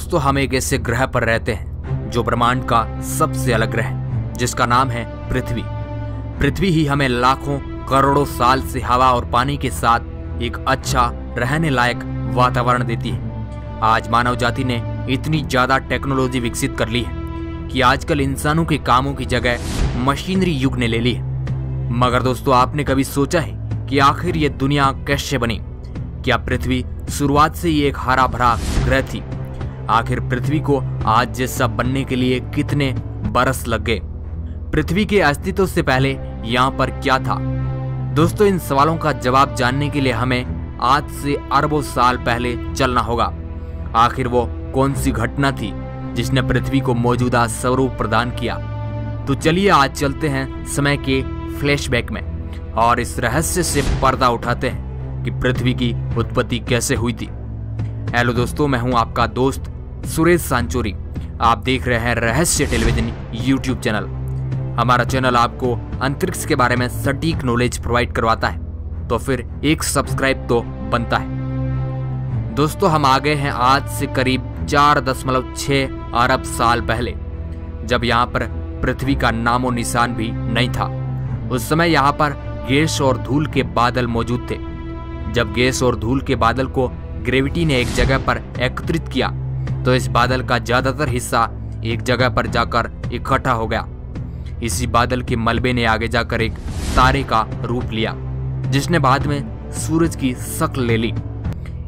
दोस्तों हम एक ऐसे ग्रह पर रहते हैं जो ब्रह्मांड का सबसे अलग ग्रह है, जिसका नाम है पृथ्वी। पृथ्वी ही हमें लाखों करोड़ों साल से हवा और पानी के साथ एक अच्छा रहने लायक वातावरण देती है। आज मानव जाति ने इतनी ज्यादा टेक्नोलॉजी विकसित कर ली है कि आजकल इंसानों के कामों की जगह मशीनरी युग ने ले ली है। मगर दोस्तों आपने कभी सोचा है कि आखिर ये दुनिया कैसे बनी? क्या पृथ्वी शुरुआत से ही एक हरा भरा ग्रह थी? आखिर पृथ्वी को आज जैसा बनने के लिए कितने बरस लग गए? पृथ्वी के अस्तित्व से पहले यहाँ पर क्या था? दोस्तों इन सवालों का जवाब जानने के लिए हमें आज से अरबों साल पहले चलना होगा। आखिर वो कौन सी घटना थी जिसने पृथ्वी को मौजूदा स्वरूप प्रदान किया? तो चलिए आज चलते हैं समय के फ्लैशबैक में और इस रहस्य से पर्दा उठाते हैं कि पृथ्वी की उत्पत्ति कैसे हुई थी। हेलो दोस्तों, मैं हूं आपका दोस्त सुरेश सांचोरी। आप देख रहे हैं रहस्य टेलीविजन यूट्यूब चैनल। हमारा चैनल आपको अंतरिक्ष के बारे में सटीक नॉलेज प्रोवाइड करवाता है, तो फिर एक सब्सक्राइब तो बनता है। दोस्तों हम आ गए हैं आज से करीब 4.6 अरब साल पहले, जब यहाँ पर पृथ्वी का नामो निशान भी नहीं था। उस समय यहाँ पर गैस और धूल के बादल मौजूद थे। जब गैस और धूल के बादल को ग्रेविटी ने एक जगह पर एकत्रित किया तो इस बादल का ज्यादातर हिस्सा एक जगह पर जाकर इकट्ठा हो गया। इसी बादल के मलबे ने आगे जाकर एक तारे का रूप लिया, जिसने बाद में सूरज की शक्ल ले ली।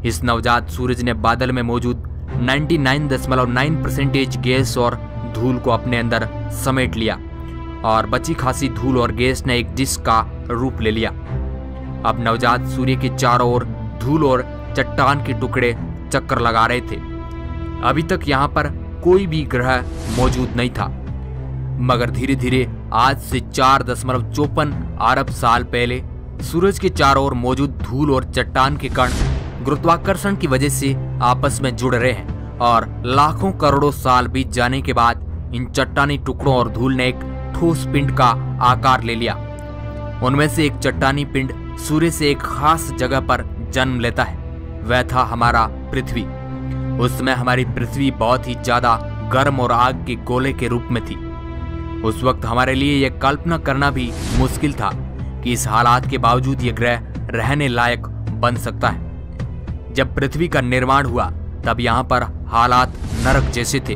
इस नवजात सूरज ने बादल में मौजूद 99.9% गैस और धूल को अपने अंदर समेट लिया और बची खासी धूल और गैस ने एक डिस्क का रूप ले लिया। अब नवजात सूर्य के चारों ओर धूल और चट्टान के टुकड़े चक्कर लगा रहे थे। अभी तक यहाँ पर कोई भी ग्रह मौजूद नहीं था, मगर धीरे धीरे आज से 4.54 अरब साल पहले सूरज के चारों ओर मौजूद धूल और चट्टान के कण गुरुत्वाकर्षण की वजह से आपस में जुड़ रहे हैं और लाखों करोड़ों साल बीत जाने के बाद इन चट्टानी टुकड़ों और धूल ने एक ठोस पिंड का आकार ले लिया। उनमें से एक चट्टानी पिंड सूर्य से एक खास जगह पर जन्म लेता है। वह था हमारा पृथ्वी। उस समय हमारी पृथ्वी बहुत ही ज्यादा गर्म और आग के गोले के रूप में थी। उस वक्त हमारे लिए यह कल्पना करना भी मुश्किल था कि इस हालात के बावजूद यह ग्रह रहने लायक बन सकता है। जब पृथ्वी का निर्माण हुआ तब यहाँ पर हालात नरक जैसे थे।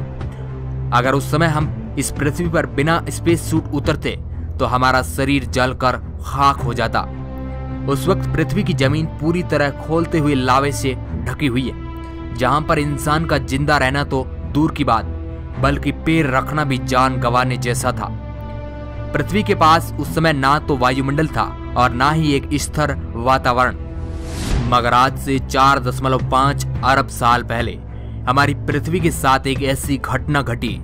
अगर उस समय हम इस पृथ्वी पर बिना स्पेस सूट उतरते तो हमारा शरीर जलकर खाक हो जाता। उस वक्त पृथ्वी की जमीन पूरी तरह खोलते हुए लावे से ढकी हुई है, जहां पर इंसान का जिंदा रहना तो दूर की बात, बल्कि पैर रखना भी जान गंवाने जैसा था। पृथ्वी के पास उस समय ना तो वायुमंडल था और ना ही एक स्थिर वातावरण। मगर आज से 4.5 अरब साल पहले हमारी पृथ्वी के साथ एक ऐसी घटना घटी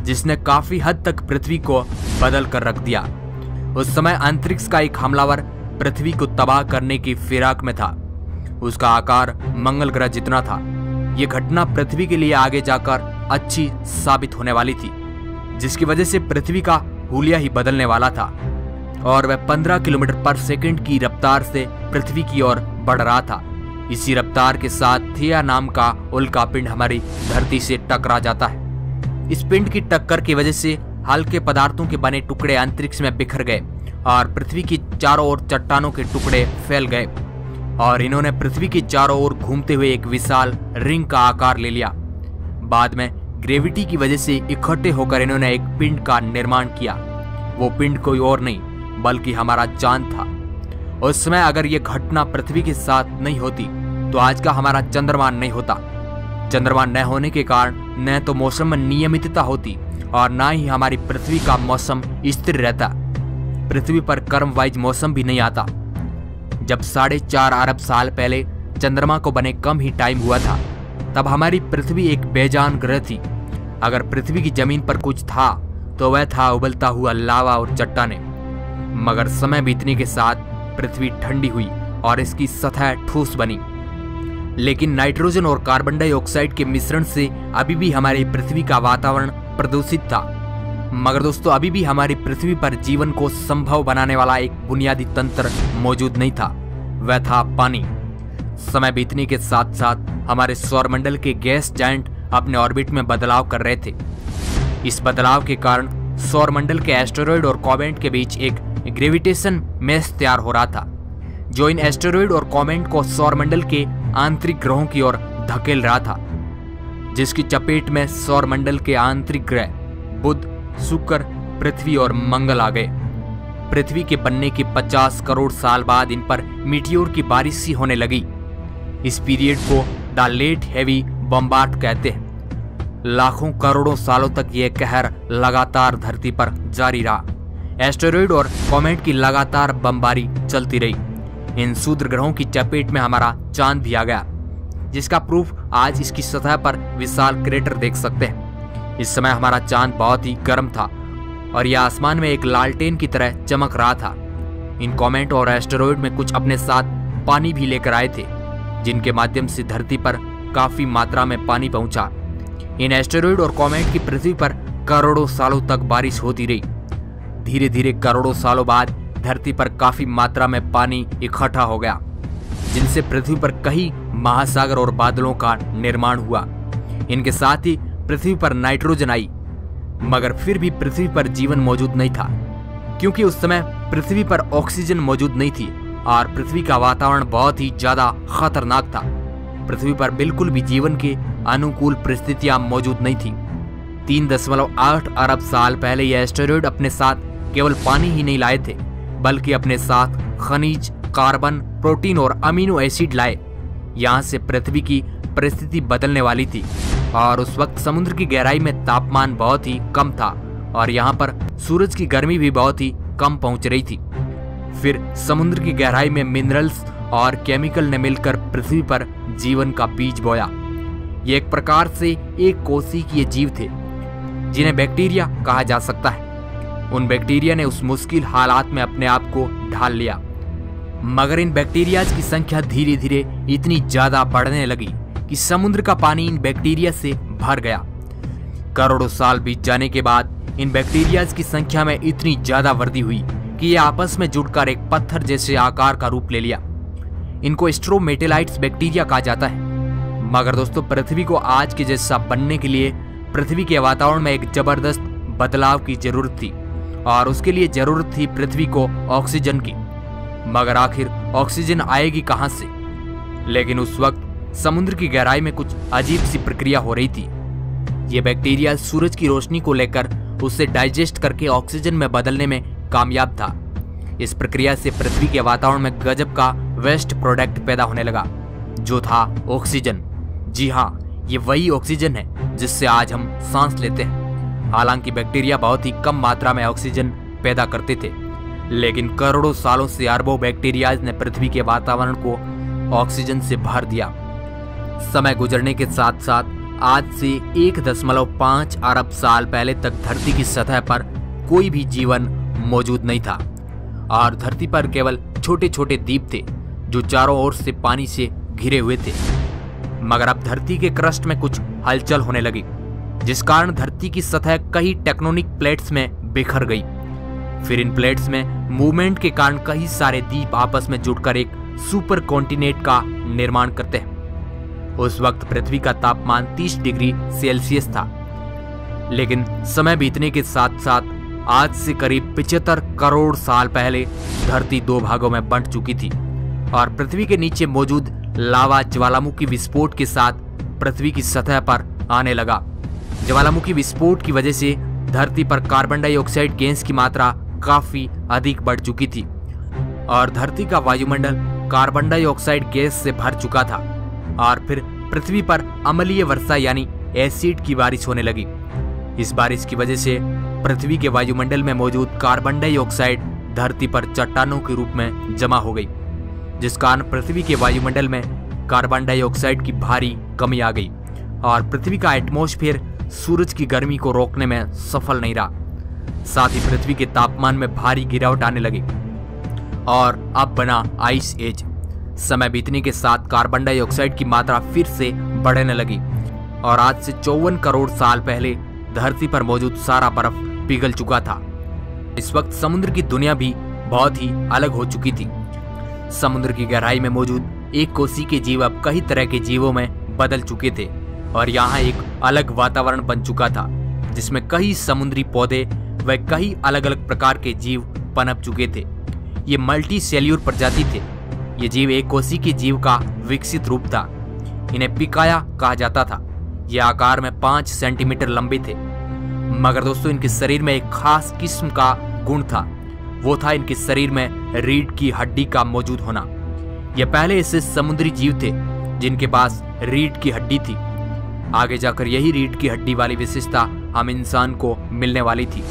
जिसने काफी हद तक पृथ्वी को बदल कर रख दिया। उस समय अंतरिक्ष का एक हमलावर पृथ्वी को तबाह करने की फिराक में था। उसका आकार मंगल ग्रह जितना था। यह घटना पृथ्वी के लिए आगे जाकर अच्छी साबित होने वाली थी, जिसकी वजह से पृथ्वी का हुलिया ही बदलने वाला था और वह 15 किलोमीटर पर सेकंड की रफ्तार से पृथ्वी की ओर बढ़ रहा था। इसी रफ्तार के साथ थिया नाम का उल्का पिंड हमारी धरती से टकरा जाता है। इस पिंड की टक्कर की वजह से हल्के पदार्थों के बने टुकड़े अंतरिक्ष में बिखर गए और पृथ्वी की चारों ओर चट्टानों के टुकड़े फैल गए और इन्होंने पृथ्वी के चारों ओर घूमते हुए एक विशाल रिंग का आकार ले लिया। बाद में ग्रेविटी की वजह से इकट्ठे होकर इन्होंने एक पिंड का निर्माण किया। वो पिंड कोई और नहीं बल्कि हमारा चांद था। उस समय अगर ये घटना पृथ्वी के साथ नहीं होती तो आज का हमारा चंद्रमा नहीं होता। चंद्रमा न होने के कारण न तो मौसम में नियमितता होती और न ही हमारी पृथ्वी का मौसम स्थिर रहता। पृथ्वी पर कर्म वाइज मौसम भी नहीं आता। जब 4.5 अरब साल पहले चंद्रमा को बने कम ही टाइम हुआ था, तब हमारी पृथ्वी एक बेजान ग्रह थी। अगर पृथ्वी की जमीन पर कुछ था तो वह था उबलता हुआ लावा और चट्टाने। मगर समय बीतने के साथ पृथ्वी ठंडी हुई और इसकी सतह ठोस बनी। लेकिन नाइट्रोजन और कार्बन डाइऑक्साइड के मिश्रण से अभी भी हमारी पृथ्वी का वातावरण प्रदूषित था। मगर दोस्तों अभी भी हमारी पृथ्वी पर जीवन को संभव बनाने वाला एक बुनियादी तंत्र मौजूद नहीं था। वह था पानी। समय बीतने के साथ साथ हमारे सौरमंडल के गैस जायंट अपने ऑर्बिट में बदलाव कर रहे थे। इस बदलाव के कारण सौरमंडल के एस्टेरॉयड और कॉमेट के बीच एक ग्रेविटेशन मेश तैयार हो रहा था, जो इन एस्टेरॉयड और कॉमेट को सौरमंडल के आंतरिक ग्रहों की ओर धकेल रहा था, जिसकी चपेट में सौरमंडल के आंतरिक ग्रह बुध, शुक्र, पृथ्वी और मंगल आ गए। पृथ्वी के बनने के 50 करोड़ साल बाद इन पर मीटियोर की बारिश सी होने लगी। इस पीरियड को द लेट हेवी बम्बार्ड कहते हैं। लाखों करोड़ों सालों तक यह कहर लगातार धरती पर जारी रहा। एस्टेरॉयड और कॉमेट की लगातार बमबारी चलती रही। इन क्षुद्र ग्रहों की चपेट में हमारा चांद भी आ गया, जिसका प्रूफ आज इसकी सतह पर विशाल क्रेटर देख सकते हैं। इस समय हमारा चांद बहुत ही गर्म था और यह आसमान में एक लालटेन की तरह चमक रहा था। इन कॉमेट और एस्टेरॉयड में कुछ अपने साथ पानी भी लेकर आए थे, जिनके माध्यम से धरती पर काफी मात्रा में पानी पहुंचा। इन एस्टेरॉयड और कॉमेट की पृथ्वी पर करोड़ों सालों तक बारिश होती रही। धीरे धीरे करोड़ों सालों बाद धरती पर काफी मात्रा में पानी इकट्ठा हो गया, जिनसे पृथ्वी पर कई महासागर और बादलों का निर्माण हुआ। इनके साथ ही पृथ्वी पर नाइट्रोजन आई, मगर फिर भी पृथ्वी पर जीवन मौजूद नहीं था, क्योंकि उस समय पृथ्वी पर ऑक्सीजन मौजूद नहीं थी और पृथ्वी का वातावरण बहुत ही ज्यादा खतरनाक था। पृथ्वी पर बिल्कुल भी जीवन के अनुकूल परिस्थितियां मौजूद नहीं थी। 3.8 अरब साल पहले यह एस्टेरॉयड अपने साथ केवल पानी ही नहीं लाए थे, बल्कि अपने साथ खनिज, कार्बन, प्रोटीन और अमीनो एसिड लाए। यहाँ से पृथ्वी की परिस्थिति बदलने वाली थी और उस वक्त समुद्र की गहराई में तापमान बहुत ही कम था और यहाँ पर सूरज की गर्मी भी बहुत ही कम पहुंच रही थी। फिर समुद्र की गहराई में मिनरल्स और केमिकल ने मिलकर पृथ्वी पर जीवन का बीज बोया। ये एक प्रकार से एक कोशिकीय जीव थे, जिन्हें बैक्टीरिया कहा जा सकता है। उन बैक्टीरिया ने उस मुश्किल हालात में अपने आप को ढाल लिया, मगर इन बैक्टीरियाज की संख्या धीरे धीरे इतनी ज्यादा बढ़ने लगी कि समुद्र का पानी इन बैक्टीरिया से भर गया। करोड़ों साल बीत जाने के बाद इन बैक्टीरियाज की संख्या में इतनी ज्यादा वृद्धि हुई कि ये आपस में जुड़कर एक पत्थर जैसे आकार का रूप ले लिया। इनको स्ट्रोमेटेलाइट्स बैक्टीरिया कहा जाता है। मगर दोस्तों, पृथ्वी को आज के जैसा बनने के लिए पृथ्वी के वातावरण में एक जबरदस्त बदलाव की जरूरत थी और उसके लिए जरूरत थी पृथ्वी को ऑक्सीजन की। मगर आखिर ऑक्सीजन आएगी कहां से? लेकिन उस वक्त समुद्र की गहराई में कुछ अजीब सी प्रक्रिया हो रही थी। ये बैक्टीरिया सूरज की रोशनी को लेकर उसे डाइजेस्ट करके ऑक्सीजन में बदलने में कामयाब था। इस प्रक्रिया से पृथ्वी के वातावरण में गजब का वेस्ट प्रोडक्ट पैदा होने लगा, जो था ऑक्सीजन। जी हाँ, ये वही ऑक्सीजन है जिससे आज हम सांस लेते हैं। हालांकि बैक्टीरिया बहुत ही कम मात्रा में ऑक्सीजन पैदा करते थे, लेकिन करोड़ों सालों से अरबों बैक्टीरियाज ने पृथ्वी के वातावरण को ऑक्सीजन से भर दिया। समय गुजरने के साथ साथ आज से 1.5 अरब साल पहले तक धरती की सतह पर कोई भी जीवन मौजूद नहीं था और धरती पर केवल छोटे छोटे द्वीप थे जो चारों ओर से पानी से घिरे हुए थे। मगर अब धरती के क्रस्ट में कुछ हलचल होने लगी, जिस कारण धरती की सतह कई टेक्टोनिक प्लेट्स में बिखर गई। फिर इन प्लेट्स में मूवमेंट के कारण कई सारे द्वीप आपस में जुड़कर एक सुपर कॉन्टिनेंट का निर्माण करते हैं। उस वक्त पृथ्वी का तापमान 30 डिग्री सेल्सियस था, लेकिन समय बीतने के साथ साथ आज से करीब 75 करोड़ साल पहले धरती 2 भागों में बंट चुकी थी और पृथ्वी के नीचे मौजूद लावा ज्वालामुखी विस्फोट के साथ पृथ्वी की सतह पर आने लगा। ज्वालामुखी विस्फोट की वजह से धरती पर कार्बन डाइऑक्साइड गैस की मात्रा काफी अधिक बढ़ चुकी थी और धरती का वायुमंडल कार्बन डाइऑक्साइड गैस से भर चुका था और फिर पृथ्वी पर अम्लीय वर्षा यानी एसिड की बारिश होने लगी। इस बारिश की वजह से पृथ्वी के वायुमंडल में मौजूद कार्बन डाइऑक्साइड धरती पर चट्टानों के रूप में जमा हो गई, जिस कारण पृथ्वी के वायुमंडल में कार्बन डाइऑक्साइड की भारी कमी आ गई और पृथ्वी का एटमॉस्फेयर सूरज की गर्मी को रोकने में सफल नहीं रहा। साथ ही पृथ्वी के तापमान में भारी गिरावट आने लगी और अब बना आइस एज। समय बीतने के साथ कार्बन डाइऑक्साइड की मात्रा फिर से बढ़ने लगी और आज से 54 करोड़ साल पहले धरती पर मौजूद सारा बर्फ पिघल चुका था। इस वक्त समुद्र की दुनिया भी बहुत ही अलग हो चुकी थी। समुद्र की गहराई में मौजूद एक कोशिकीय जीव अब कई तरह के जीवों में बदल चुके थे और यहाँ एक अलग वातावरण बन चुका था जिसमें कई समुद्री पौधे व कई अलग अलग प्रकार के जीव पनप चुके थे। ये मल्टी सेल्यूलर प्रजाति थे। ये जीव एक कोशिकीय जीव का विकसित रूप था। इन्हें पिकाया कहा जाता था। ये आकार में 5 सेंटीमीटर लंबे थे। मगर दोस्तों इनके शरीर में एक खास किस्म का गुण था। वो था इनके शरीर में रीढ़ की हड्डी का मौजूद होना। ये पहले ऐसे समुद्री जीव थे जिनके पास रीढ़ की हड्डी थी। आगे जाकर यही रीढ़ की हड्डी वाली विशेषता हम इंसान को मिलने वाली थी।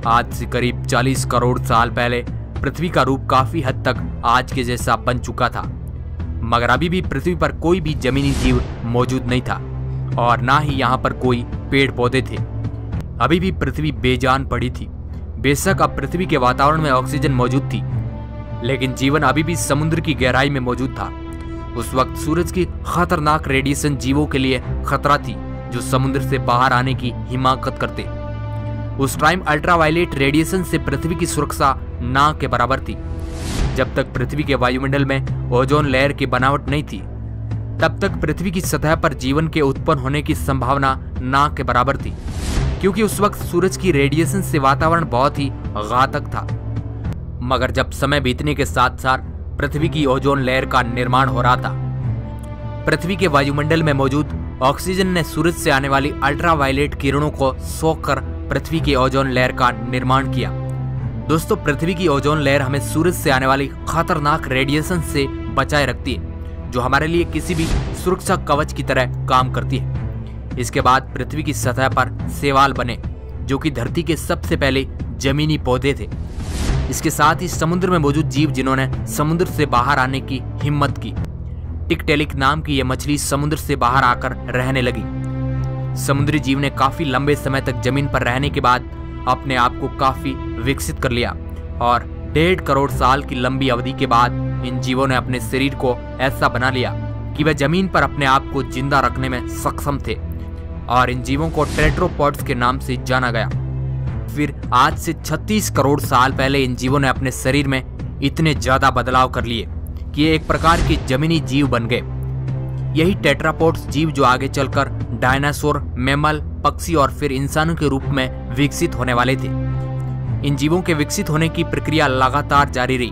आज से करीब 40 करोड़ साल पहले पृथ्वी का रूप काफी हद तक आज के जैसा बन चुका था। मगर अभी भी पृथ्वी पर कोई भी जमीनी जीव मौजूद नहीं था और ना ही यहाँ पर कोई पेड़ पौधे थे। अभी भी पृथ्वी बेजान पड़ी थी। बेशक अब पृथ्वी के वातावरण में ऑक्सीजन मौजूद थी, लेकिन जीवन अभी भी समुद्र की गहराई में मौजूद था। उस वक्त सूरज की खतरनाक रेडिएशन जीवों के लिए खतरा थी जो समुद्र से बाहर आने की हिमाकत करते। उस टाइम अल्ट्रावायलेट रेडिएशन से पृथ्वी की सुरक्षा ना के बराबर थी। जब तक पृथ्वी के वायुमंडल में ओजोन लेयर की बनावट नहीं थी, तब तक पृथ्वी की सतह पर जीवन के उत्पन्न होने की संभावना ना के बराबर थी, क्योंकि उस वक्त सूरज की रेडिएशन से वातावरण बहुत ही घातक था। मगर जब समय बीतने के साथ साथ पृथ्वी की ओजोन लेयर का निर्माण हो रहा था, पृथ्वी के वायुमंडल में मौजूद ऑक्सीजन ने सूरज से आने वाली अल्ट्रावायलेट किरणों को सोखकर पृथ्वी की ओजोन लेयर का निर्माण किया। दोस्तों पृथ्वी की ओजोन लेयर हमें सूरज से आने वाली खतरनाक रेडिएशन से बचाए रखती है, जो हमारे लिए किसी भी सुरक्षा कवच की तरह काम करती है। इसके बाद पृथ्वी की सतह पर शैवाल बने, जो कि धरती के सबसे पहले जमीनी पौधे थे। इसके साथ ही समुद्र में मौजूद जीव जिन्होंने समुद्र से बाहर आने की हिम्मत की। टिकटेलिक नाम की यह मछली समुद्र से बाहर आकर रहने लगी। समुद्री जीव ने काफी लंबे समय तक जमीन पर रहने के बाद अपने आप को काफी विकसित कर लिया और 1.5 करोड़ साल की लंबी अवधि के बाद इन जीवों ने अपने शरीर को ऐसा बना लिया कि वे जमीन पर अपने आप को जिंदा रखने में सक्षम थे और इन जीवों को टेट्रोपॉड्स के नाम से जाना गया। फिर आज से 36 करोड़ साल पहले इन जीवों ने अपने शरीर में इतने ज्यादा बदलाव कर लिए कि ये एक प्रकार के जमीनी जीव बन गए। यही टेट्रापॉड्स जीव जो आगे चलकर डायनासोर, मैमल, पक्षी और फिर इंसानों के रूप में विकसित होने वाले थे। इन जीवों के विकसित होने की प्रक्रिया लगातार जारी रही,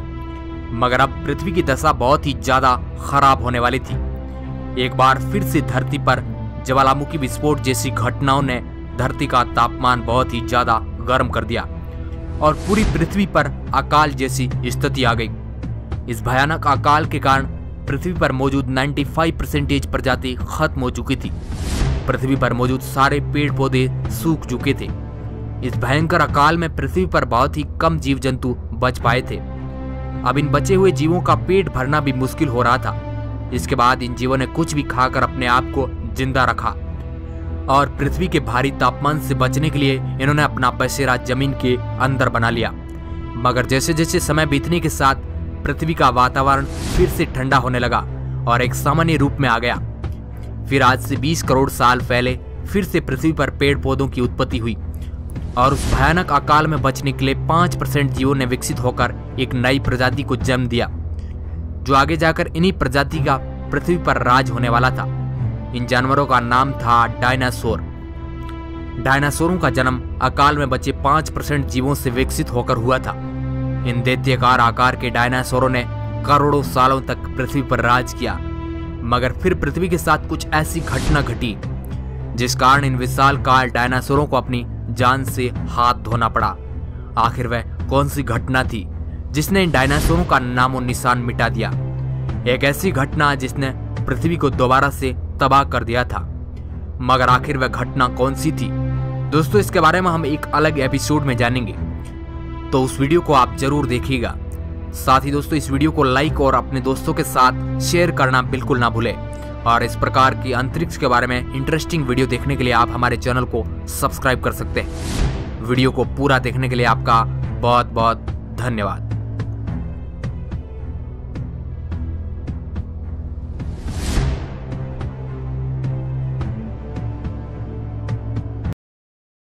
मगर अब पृथ्वी की दशा बहुत ही ज्यादा खराब होने वाली थी। एक बार फिर से धरती पर ज्वालामुखी विस्फोट जैसी घटनाओं ने धरती का तापमान बहुत ही ज्यादा गर्म कर दिया और पूरी पृथ्वी पर अकाल जैसी स्थिति आ गई। इस भयानक अकाल के कारण पृथ्वी पर मौजूद 95% प्रजाति खत्म हो चुकी थी। पृथ्वी पर मौजूद सारे पेड़ पौधे सूख चुके थे। इस भयंकर अकाल में पृथ्वी पर बहुत ही कम जीव जंतु बच पाए थे। अब इन बचे हुए जीवों का पेट भरना भी मुश्किल हो रहा था। इसके बाद इन जीवों ने कुछ भी खाकर अपने आप को जिंदा रखा और पृथ्वी के भारी तापमान से बचने के लिए इन्होंने अपना बसेरा जमीन के अंदर बना लिया। मगर जैसे जैसे समय बीतने के साथ पृथ्वी का वातावरण फिर से ठंडा होने लगा और एक सामान्य रूप में आ गया। फिर आज से 20 करोड़ साल पहले फिर से पृथ्वी पर पेड़ पौधों की उत्पत्ति हुई और उस भयानक अकाल में बचने के लिए 5% जीवों ने विकसित होकर एक नई प्रजाति को जन्म दिया, जो आगे जाकर इन्हीं प्रजाति का पृथ्वी पर राज होने वाला था। इन जानवरों का नाम था डायनासोर। डायनासोरों का जन्म अकाल में बचे 5% जीवों से विकसित होकर हुआ था। इन दैत्याकार आकार के डायनासोरों ने करोड़ों सालों तक पृथ्वी पर राज किया, मगर फिर पृथ्वी के साथ कुछ ऐसी घटना घटी जिस कारण इन विशालकाय डायनासोरों को अपनी जान से हाथ धोना पड़ा। आखिर वह कौन सी घटना थी जिसने इन डायनासोरों का नामो निशान मिटा दिया? एक ऐसी घटना जिसने पृथ्वी को दोबारा से तबाह कर दिया था। मगर आखिर वह घटना कौन सी थी? दोस्तों इसके बारे में हम एक अलग एपिसोड में जानेंगे, तो उस वीडियो को आप जरूर देखिएगा। साथ ही दोस्तों इस वीडियो को लाइक और अपने दोस्तों के साथ शेयर करना बिल्कुल ना भूलें और इस प्रकार की अंतरिक्ष के बारे में इंटरेस्टिंग वीडियो देखने के लिए आप हमारे चैनल को सब्सक्राइब कर सकते हैं। वीडियो को पूरा देखने के लिए आपका बहुत बहुत धन्यवाद।